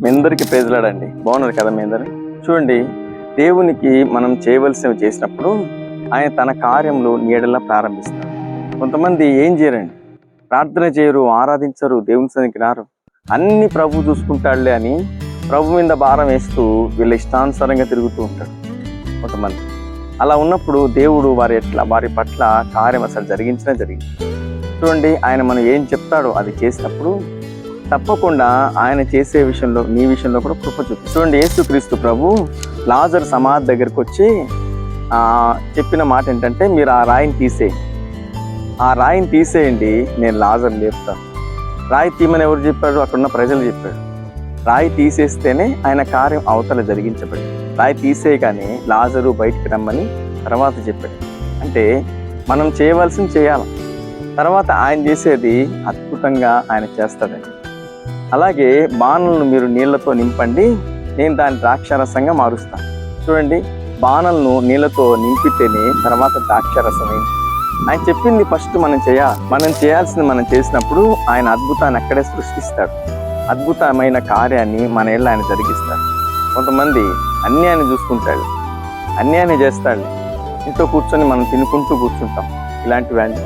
మీ అందరికీ ప్రైజ్లాడండి. బాగున్నారు కదా మీ అందరు? చూడండి, దేవునికి మనం చేయవలసినవి చేసినప్పుడు ఆయన తన కార్యంలో నీడలా ప్రారంభిస్తాడు. కొంతమంది ఏం చేయరండి, ప్రార్థన చేయరు, ఆరాధించరు, దేవుని సన్నిధికి రారు. అన్ని ప్రభు చూసుకుంటాడులే అని ప్రభు మీద భారం వేస్తూ వీళ్ళ ఇష్టానుసారంగా తిరుగుతూ ఉంటాడు కొంతమంది. అలా ఉన్నప్పుడు దేవుడు వారి పట్ల కార్యం అసలు జరిగింది. చూడండి, ఆయన మనం ఏం చెప్తాడో అది చేసినప్పుడు తప్పకుండా ఆయన చేసే విషయంలో నీ విషయంలో కూడా కృప చూపి. చూడండి, యేసుక్రీస్తు ప్రభు లాజరు సమాధి దగ్గరికి వచ్చి చెప్పిన మాట ఏంటంటే, మీరు ఆ రాయిని తీసేయండి, నేను లాజరు లేపుతాను. రాయి తీయమని ఎవరు చెప్పాడు? అక్కడున్న ప్రజలు చెప్పాడు. రాయి తీసేస్తేనే ఆయన కార్యం అవతల జరిగించబడింది. రాయి తీసేయగానే లాజరు బయటికి రమ్మని తర్వాత చెప్పాడు. అంటే మనం చేయవలసింది చేయాలి, తర్వాత ఆయన చేసేది అద్భుతంగా ఆయన చేస్తాడండి. అలాగే బాణలను మీరు నీళ్లతో నింపండి, నేను దాన్ని ద్రాక్షారసంగా మారుస్తాను. చూడండి, బాణలను నీళ్లతో నింపితేనే తర్వాత ద్రాక్షారసమైంది. ఆయన చెప్పింది ఫస్ట్ మనం చేయాల్సింది మనం చేసినప్పుడు ఆయన అద్భుతాన్ని అక్కడే సృష్టిస్తాడు. అద్భుతమైన కార్యాన్ని మన ఏళ్ళ ఆయన జరిగిస్తాడు. కొంతమంది అన్యాయాన్ని చూసుకుంటాడు, అన్యాయాన్ని చేస్తాడు. ఇంట్లో కూర్చొని మనం తినుకుంటూ కూర్చుంటాం. ఇలాంటివన్నీ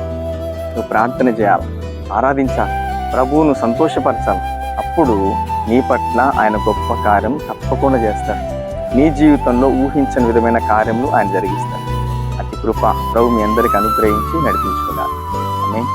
నువ్వు ప్రార్థన చేయాలి, ఆరాధించాలి, ప్రభువును సంతోషపరచాలి. అప్పుడు నీ పట్ల ఆయన గొప్ప కార్యం తప్పకుండా చేస్తాడు. నీ జీవితంలో ఊహించని విధమైన కార్యములు ఆయన జరిగిస్తాడు. అతి కృప ప్రభు మీ అందరికీ అనుగ్రహించి నడిపించుకున్నారు. ఆమేన్.